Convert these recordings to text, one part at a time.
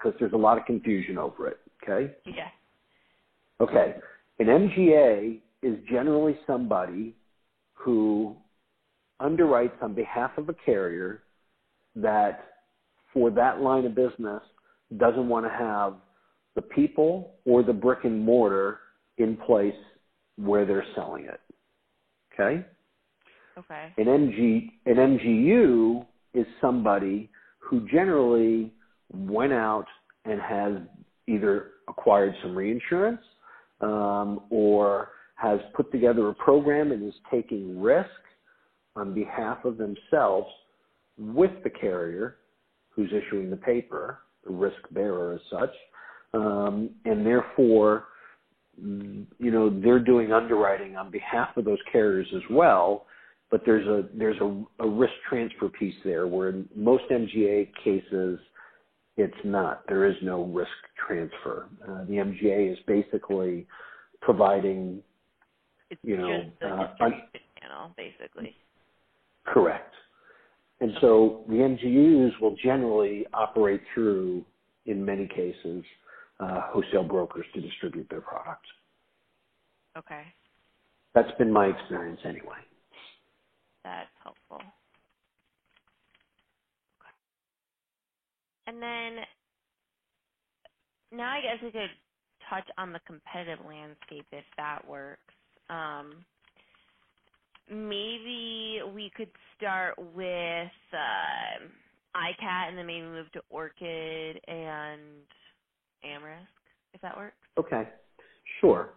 because there's a lot of confusion over it, okay? Yeah. Okay. An MGA is generally somebody who underwrites on behalf of a carrier that for that line of business doesn't want to have the people or the brick and mortar in place where they're selling it. Okay? Okay. An MGU is somebody who generally went out and has either acquired some reinsurance or has put together a program and is taking risk on behalf of themselves with the carrier who's issuing the paper, the risk bearer as such, and therefore, they're doing underwriting on behalf of those carriers as well. But there's a risk transfer piece there where in most MGA cases, it's not. There is no risk transfer. The MGA is basically providing, It's just the distribution channel, basically. Correct. And so the MGUs will generally operate through, in many cases, wholesale brokers to distribute their products. Okay. That's been my experience anyway. That's helpful. Okay. And then now I guess we could touch on the competitive landscape if that works. Maybe we could start with ICAT and then maybe move to Orchid and AmRisc, if that works. Okay, sure.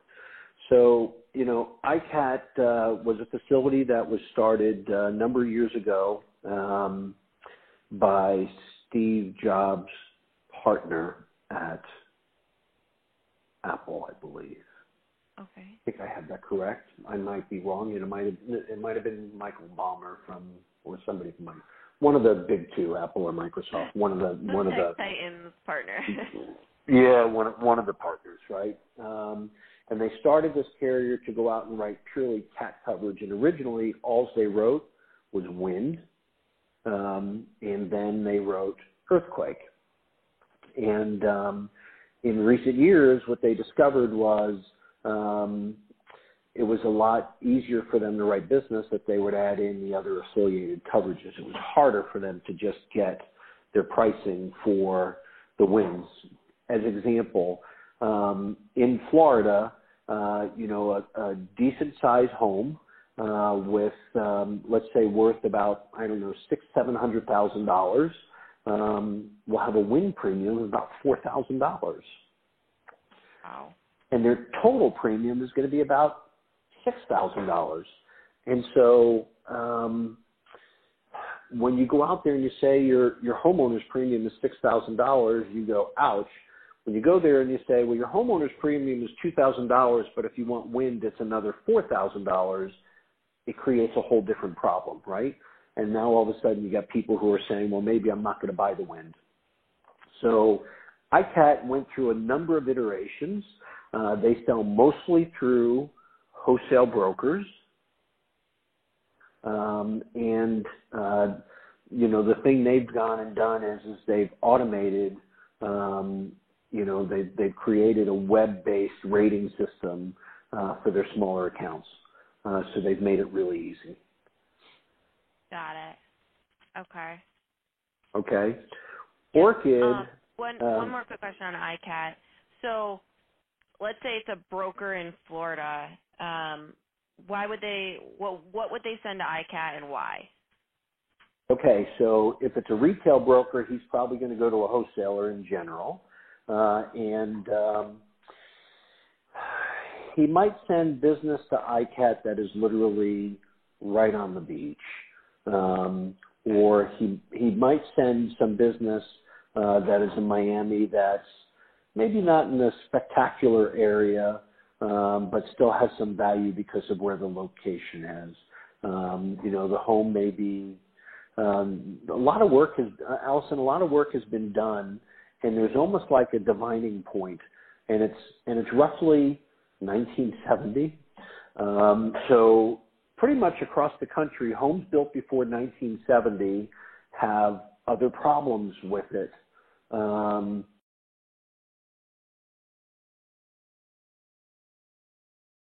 So, ICAT was a facility that was started a number of years ago by Steve Jobs' partner at Apple, I believe. Okay. I think I have that correct. I might be wrong. It might have been Michael Ballmer or somebody from one of the big two, Apple or Microsoft. One of the Titans partner. Yeah, one of the partners, right? And they started this carrier to go out and write purely cat coverage. And originally, all they wrote was wind, and then they wrote earthquake. And in recent years, what they discovered was it was a lot easier for them to write business if they would add in the other affiliated coverages. It was harder for them to just get their pricing for the winds. As example, in Florida, a decent-sized home with, let's say, worth about, $600,000-$700,000 will have a wind premium of about $4,000. Wow. And their total premium is going to be about $6,000. And so when you go out there and you say your homeowner's premium is $6,000, you go, ouch. When you go there and you say, well, your homeowner's premium is $2,000, but if you want wind, it's another $4,000, it creates a whole different problem, right? And now all of a sudden you got people who are saying, well, maybe I'm not going to buy the wind. So ICAT went through a number of iterations. They sell mostly through wholesale brokers. The thing they've gone and done is they've automated, they've created a web-based rating system for their smaller accounts. So they've made it really easy. Got it. Okay. Okay. Yeah. Orchid. One more quick question on ICAT. So let's say it's a broker in Florida. What would they send to ICAT and why? Okay, so if it's a retail broker, he's probably going to go to a wholesaler in general. And he might send business to ICAT that is literally right on the beach. Or he might send some business that is in Miami that's maybe not in a spectacular area, but still has some value because of where the location is. The home may be a lot of work has been done, and there's almost like a divining point, and it's roughly 1970. So pretty much across the country, homes built before 1970 have other problems with it.